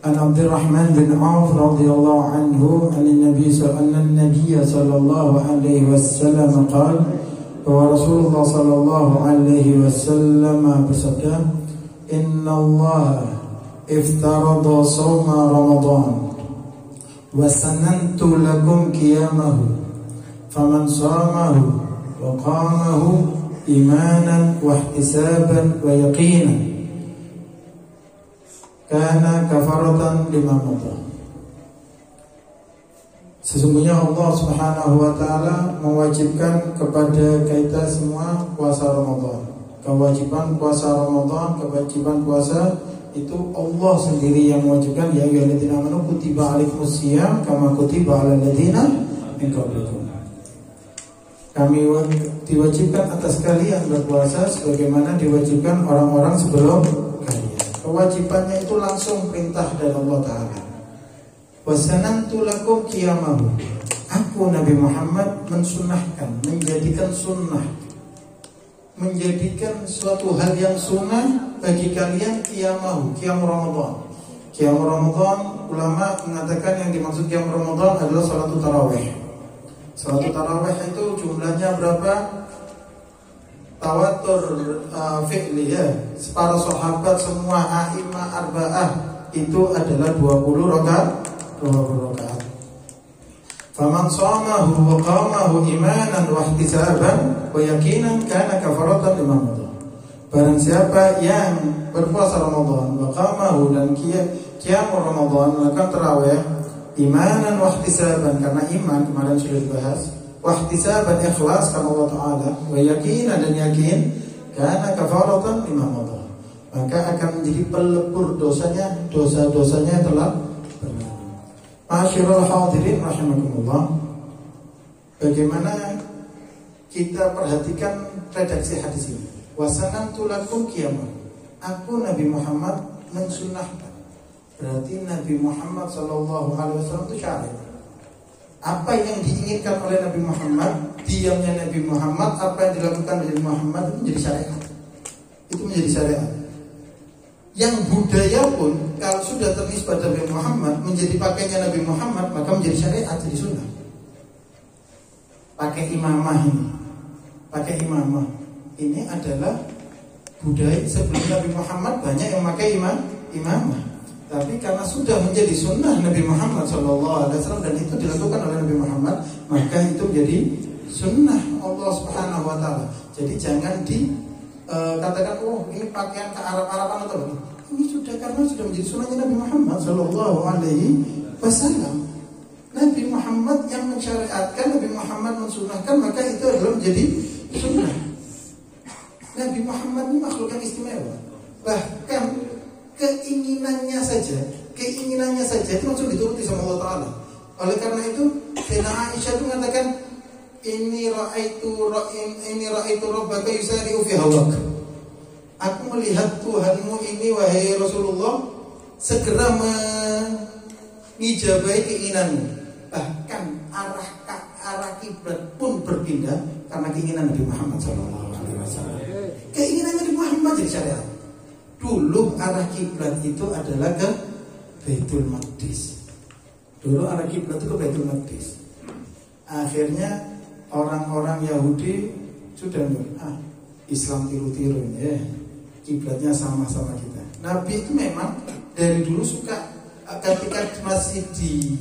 An Abdurrahman bin Auf radhiyallahu anhu an-nabiy sallallahu alaihi wasallam qala, bahwa Rasulullah sallallahu alaihi wasallam bersabda, "Inna Allah iftarada shawma Ramadan wa sanantu lakum qiyamahu faman shamahu wa qamahu imanan wa ihtisaban wa yaqinan kana kafaratan lima madha." Sesungguhnya Allah Subhanahu wa taala mewajibkan kepada kita semua puasa Ramadan. Kewajiban puasa Ramadan, kewajiban puasa itu Allah sendiri yang mewajibkan. Ya ayyuhalladzina amanu kutiba alaikumusiyam kama kutiba alal ladzina min qablikum. Kami diwajibkan atas kalian berpuasa sebagaimana diwajibkan orang-orang sebelum kalian. Kewajibannya itu langsung perintah dari Allah Ta'ala. Wasanantu lakum qiyamahu. Aku Nabi Muhammad mensunahkan, menjadikan sunnah, menjadikan suatu hal yang sunnah bagi kalian qiyamahu, qiyam Ramadan. Qiyam Ramadan, ulama mengatakan yang dimaksud qiyam Ramadan adalah salatul tarawih. Salatul tarawih itu jumlahnya berapa? Tawatur fi'li ya. Para sahabat semua a'imah arba'ah itu adalah 20 rakaat. Faman shamahu wa qamahu imanan wa ihtisaban wa yaqinan kana kafaratan lima madha. Barang siapa yang berpuasa Ramadan wa qamahu dan qiyam Ramadan melakukan tarawih imanan wa ihtisaban, karena iman kemarin sudah dibahas, wahtisaban ikhlas karena Allah Ta'ala, wa yaqinan dan yakin, karena kafaratan lima madha, maka akan menjadi pelebur dosanya, dosa-dosanya telah berlalu. Ma'asyiral hadirin rahimakumullah, bagaimana kita perhatikan redaksi hadis ini. Wasanantu lakum qiyamah. Aku Nabi Muhammad mensunnahkan. Berarti Nabi Muhammad sallallahu alaihi wasallam itu syariat. Apa yang diinginkan oleh Nabi Muhammad, diamnya Nabi Muhammad, apa yang dilakukan oleh Nabi Muhammad itu menjadi syariat. Itu menjadi syariat. Yang budaya pun kalau sudah ternisbat pada Nabi Muhammad, menjadi pakainya Nabi Muhammad, maka menjadi syariat, jadi sunnah. Pakai imamah ini, pakai imamah ini adalah budaya sebelum Nabi Muhammad, banyak yang pakai imamah. Tapi karena sudah menjadi sunnah Nabi Muhammad SAW dan itu dilakukan oleh Nabi Muhammad, maka itu menjadi sunnah Allah Subhanahu Wa Taala. Jadi jangan dikatakan oh ini pakaian ke Arab-Araban atau apa. Ini sudah karena sudah menjadi sunnahnya Nabi Muhammad SAW. Nabi Muhammad yang mensyariatkan, Nabi Muhammad mensunnahkan, maka itu adalah menjadi sunnah. Nabi Muhammad ini makhluk yang istimewa. Bahkan keinginannya saja itu langsung dituruti sama Allah Ta'ala. Oleh karena itu Sayyidina Aisyah itu mengatakan, ini ra'aitu rabbaka yusari'u fi hawak. Aku melihat Tuhanmu ini wahai Rasulullah segera mengijabahi keinginanmu. Bahkan arah kiblat pun berpindah karena keinginan Nabi Muhammad SAW. Keinginan Nabi Muhammad jadi syariat. Dulu arah kiblat itu adalah ke Baitul Maqdis. Dulu arah kiblat itu ke Baitul Maqdis. Akhirnya orang-orang Yahudi sudah Islam tiru-tiru ya. Kiblatnya sama-sama kita. Nabi itu memang dari dulu suka ketika masih di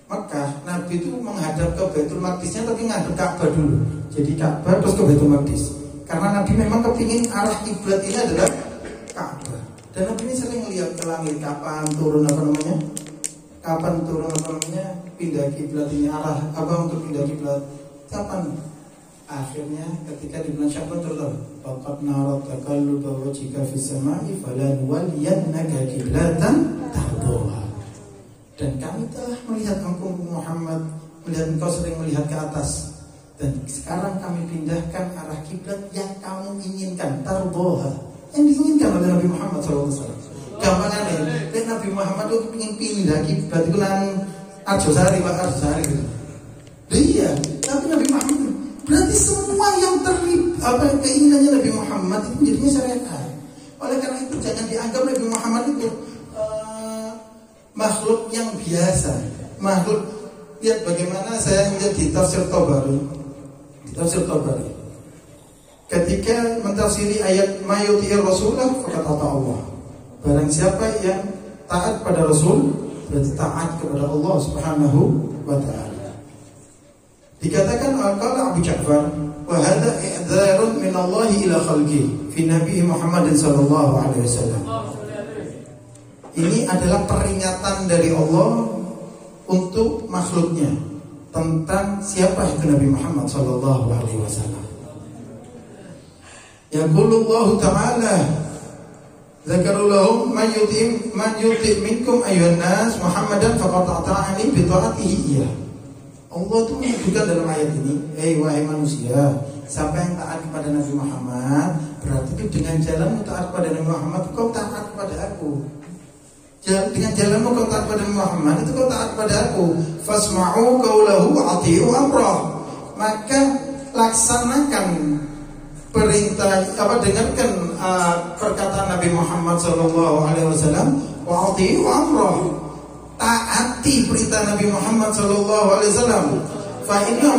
Mekah, Nabi itu menghadap ke Baitul Maqdisnya tapi menghadap Ka'bah dulu. Jadi Ka'bah terus ke Baitul Maqdis. Karena Nabi memang kepingin arah kiblat ini adalah Ka'bah. Dan Nabi ini sering melihat ke langit kapan turun pindah kiblat ini, arah apa untuk pindah kiblat kapan. Akhirnya ketika di bulan Sya'ban terus faqad nara taqalluba wajhika fis sama'i falanuwalliyannaka qiblatan tardaha. Dan kami telah melihat engkau Muhammad, melihat engkau sering melihat ke atas, dan sekarang kami pindahkan arah kiblat yang kamu inginkan, tardaha, yang diinginkan oleh Nabi Muhammad SAW. Gampangannya, Nabi Muhammad itu ingin pindah kiblat itu nang Arjosari gitu. Iya, tapi Nabi Muhammad berarti semua yang terlibat keinginannya Nabi Muhammad itu menjadinya syariat. Oleh karena itu jangan dianggap Nabi Muhammad itu makhluk yang biasa. Makhluk, lihat bagaimana saya melihat di tafsir Tabari. Di tafsir Tabari, ketika mentafsiri ayat mayuti'ir rasulah faqad ata Allah. Barang siapa yang taat pada Rasul berarti taat kepada Allah Subhanahu wa ta'ala. Dikatakan qala Abu Ja'far wa hadha i'dzarun min Allah ila khalqi fi Nabi Muhammad sallallahu alaihi wasallam. Ini adalah peringatan dari Allah untuk makhluknya tentang siapa itu Nabi Muhammad sallallahu alaihi wasallam. Yaqulullahu ta'ala zakarullahu man yuti minkum ayyuhan nas Muhammadan faqad ata'ani bi ta'atihi iya. Allah itu menyebutkan dalam ayat ini, wahai manusia, siapa yang taat kepada Nabi Muhammad, berarti itu dengan jalanmu taat kepada Nabi Muhammad, kau taat kepada aku. Dengan jalanmu kau taat kepada Nabi Muhammad, itu kau taat kepada aku. Fasma'u qaulahu wa ati'u amrah. Maka laksanakan perintah, dengarkan perkataan Nabi Muhammad sallallahu alaihi wasallam, wa ati'u amrah. Taati perintah Nabi Muhammad sallallahu alaihi wasallam. Fa inna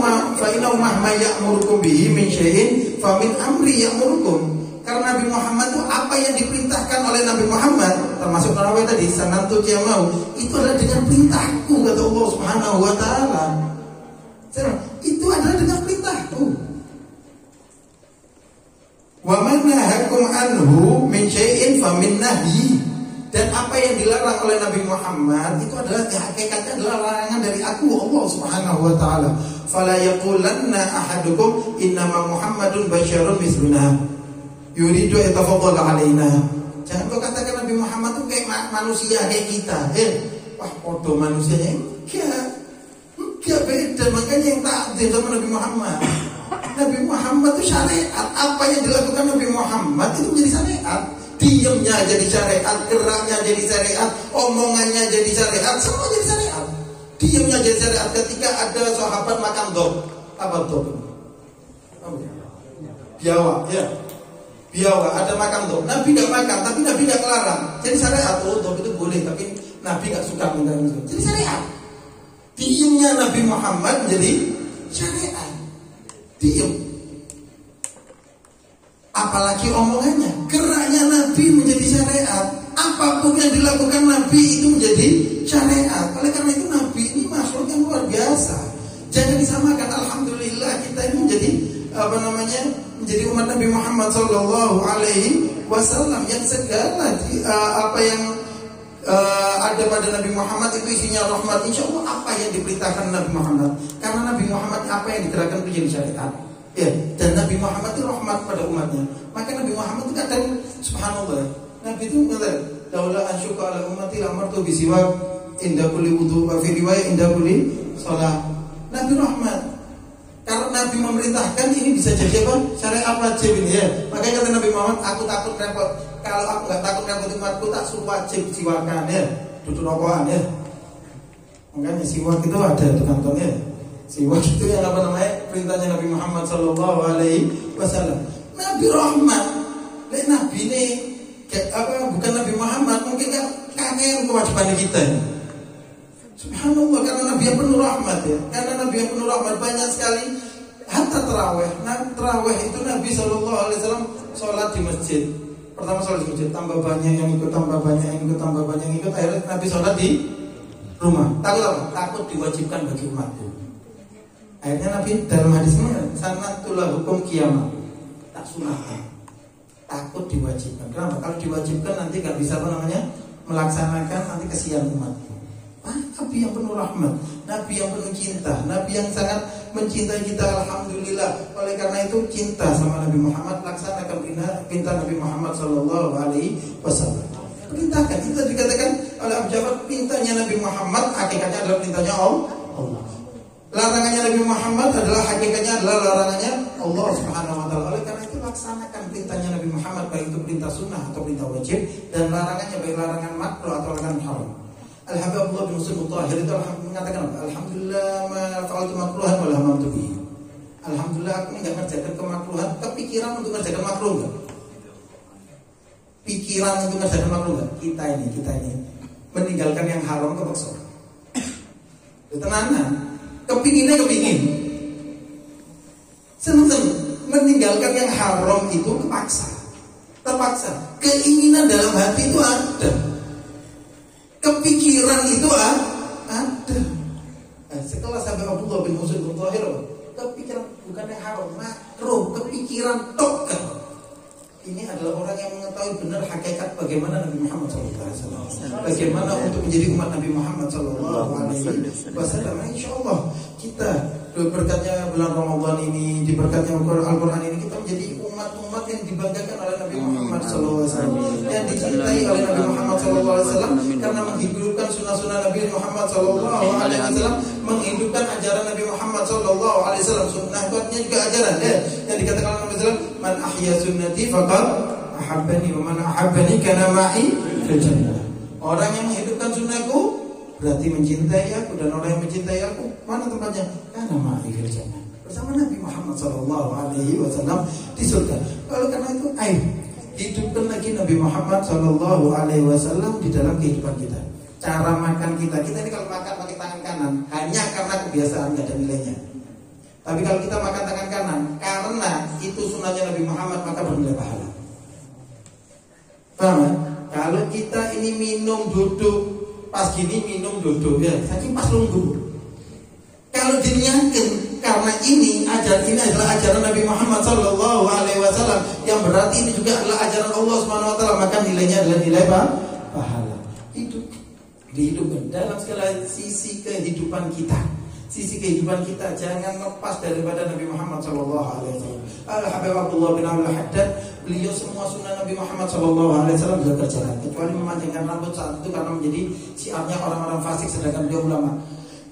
ma ya'murukum bihi min syai'in fa min amri ya'murukum. Karena Nabi Muhammad itu apa yang diperintahkan oleh Nabi Muhammad, termasuk tarawih tadi, sanantu qiyamau, itu adalah dengan perintahku, kata Allah Subhanahu wa taala. Itu adalah dengan perintahku. Wa man nahakum anhu min syai'in fa min nahyi. Dan apa yang dilarang oleh Nabi Muhammad itu adalah hakikatnya adalah larangan dari aku, Allah Subhanahu wa taala. Fala yaqulanna ahadukum innama Muhammadun basyarun misluna yuridu yatafaddal alaina. Jangan kau katakan Nabi Muhammad itu kayak manusia kayak kita. Wah, podo manusianya. Enggak beda. Makanya yang takdir sama Nabi Muhammad. Nabi Muhammad itu syariat. Apa yang dilakukan Nabi Muhammad itu menjadi syariat. Diamnya jadi syariat, geraknya jadi syariat, omongannya jadi syariat, semua jadi syariat. Diamnya jadi syariat. Ketika ada sahabat makan dog, apa dog? Biawak, ya. Biawak ada makan dog. Nabi nggak makan, tapi Nabi nggak larang. Jadi syariat. Oh, dog itu boleh, tapi Nabi nggak suka mengganggu. Jadi syariat. Diamnya Nabi Muhammad menjadi syariat. Diam. Apalagi omongannya, geraknya Nabi menjadi syariat. Apapun yang dilakukan Nabi itu menjadi syariat. Oleh karena itu Nabi ini makhluk yang luar biasa. Jangan disamakan. Alhamdulillah kita ini menjadi menjadi umat Nabi Muhammad sallallahu alaihi wasallam yang segala apa yang ada pada Nabi Muhammad itu isinya rahmat. Insya Allah apa yang diperintahkan Nabi Muhammad, karena Nabi Muhammad apa yang digerakkan itu jadi syariat. Ya, dan Nabi Muhammad itu rahmat pada umatnya. Maka Nabi Muhammad itu kadang subhanallah, Nabi itu mengatakan, "Laula ansyuka ala ummati lamartu bisiwak inda kulli wudu wa fi riwayat inda kulli shalah." Nabi rahmat. Kalau Nabi memerintahkan ini bisa jadi apa? Syariat wajib ini ya. Makanya kata Nabi Muhammad, aku takut repot. Kalau aku enggak takut repot umatku, tak suruh wajib siwakan ya. Duduk rokokan ya. Makanya siwak itu ada di kantongnya. Siwak itu yang perintahnya Nabi Muhammad sallallahu alaihi wasallam. Nabi rahmat. Nabi ini bukan Nabi Muhammad, mungkin kan kangen kewajiban kita. Subhanallah, karena Nabi yang penuh rahmat ya. Karena Nabi yang penuh rahmat banyak sekali. Hatta tarawih. Tarawih itu Nabi sallallahu alaihi wasallam sholat di masjid. Pertama sholat di masjid, tambah banyak yang ikut, tambah banyak yang ikut, tambah banyak yang ikut. Akhirnya Nabi sholat di rumah. Takut apa? Takut diwajibkan bagi umatku. Akhirnya Nabi dalam hadisnya sanatulah hukum kiamat, tak sunahkan. Takut diwajibkan. Kenapa? Kalau diwajibkan nanti gak bisa melaksanakan, nanti kesian umatku. Nabi yang penuh rahmat, Nabi yang penuh cinta, Nabi yang sangat mencintai kita. Alhamdulillah. Oleh karena itu cinta sama Nabi Muhammad, laksanakan perintah Nabi Muhammad sallallahu alaihi wasallam. Perintahkan. Itu dikatakan oleh Abu Ja'far, perintahnya Nabi Muhammad hakikatnya adalah perintahnya Allah. Larangannya Nabi Muhammad adalah hakikatnya adalah larangannya Allah Subhanahu wa taala. Oleh karena itu laksanakan perintahnya Nabi Muhammad, baik itu perintah sunnah atau perintah wajib, dan larangannya baik larangan makruh atau larangan haram. Al-Habib Abdullah bin Muslim Al-Tahir itu mengatakan apa? Alhamdulillah ma fa'altu makruhan wa la hamamtu bihi. Alhamdulillah aku enggak mengerjakan kemakruhan, kepikiran untuk mengerjakan makruh enggak? Pikiran untuk mengerjakan makruh enggak? Kita ini meninggalkan yang haram kepeksa. Tenanan, kepingin. Seneng meninggalkan yang haram itu terpaksa. Keinginan dalam hati itu ada, kepikiran itu ada. Sekelas sampai Abdullah bin Husain bin Thahir, kepikiran bukan yang haram, makruh, kepikiran tok. Ini adalah orang yang mengetahui benar hakikat bagaimana Nabi Muhammad SAW, bagaimana untuk menjadi umat Nabi Muhammad SAW. Insya Allah kita berkatnya bulan Ramadan ini, diberkatnya Al-Quran ini, kita menjadi umat yang dibanggakan oleh Nabi Muhammad SAW, yang dicintai oleh Nabi Muhammad SAW, karena menghidupkan sunnah-sunnah Nabi Muhammad SAW, menghidupkan ajaran Nabi Muhammad SAW. Sunnah itu artinya juga ajaran, yang dikatakan oleh Nabi SAW, man ahya sunnati faqad ahabbani wa man ahabbani kana ma'i fil jannah. Orang yang menghidupkan sunnahku berarti mencintai aku, dan orang yang mencintai aku mana tempatnya? Kana ma'i fil jannah, bersama Nabi Muhammad SAW di surga. Kalau karena itu, ayo hidupkan lagi Nabi Muhammad SAW di dalam kehidupan kita. Cara makan kita ini kalau makan pakai tangan kanan hanya karena kebiasaan, nggak ada nilainya. Tapi kalau kita makan tangan kanan karena itu sunnahnya Nabi Muhammad, maka bernilai pahala. Paham? Kalau kita ini minum duduk, pas gini minum duduk, ya saking pas lungguh. Kalau diniatkan karena ini adalah ajaran Nabi Muhammad SAW, yang berarti ini juga adalah ajaran Allah SWT, maka nilainya adalah nilai pahala. Dihidupkan dalam segala sisi kehidupan kita. Sisi kehidupan kita jangan lepas daripada Nabi Muhammad SAW. Al-Habib Abdullah bin Abdul Haddad, beliau semua sunnah Nabi Muhammad SAW beliau kerjakan, kecuali memanjangkan rambut saat itu karena menjadi syiarnya orang-orang fasik, sedangkan beliau ulama.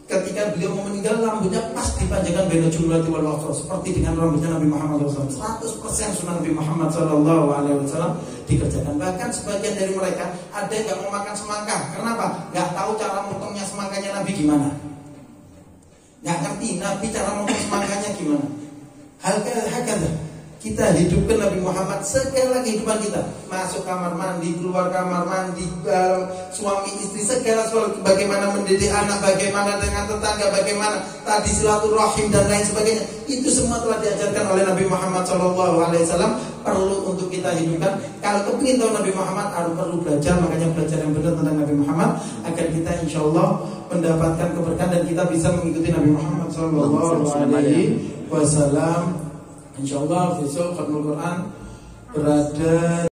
Ketika beliau mau meninggal, rambutnya pas dipanjangkan baina jumlati wal waqf, seperti dengan rambutnya Nabi Muhammad SAW. 100% sunnah Nabi Muhammad SAW dikerjakan. Bahkan sebagian dari mereka ada yang gak mau makan semangka. Kenapa? Gak tahu cara motongnya semangkanya Nabi gimana, gak ngerti Nabi cara motong semangkanya gimana. Hakada kita hidupkan Nabi Muhammad segala kehidupan kita, masuk kamar mandi, keluar kamar mandi, suami istri, segala soal, bagaimana mendidik anak, bagaimana dengan tetangga, bagaimana tadi silaturahim dan lain sebagainya, itu semua telah diajarkan oleh Nabi Muhammad SAW. Perlu untuk kita hidupkan. Kalau kepingin tahu Nabi Muhammad, harus perlu belajar. Makanya belajar yang benar tentang Nabi Muhammad, agar kita insya Allah mendapatkan keberkahan dan kita bisa mengikuti Nabi Muhammad SAW. InsyaAllah besok Khatmul Quran berada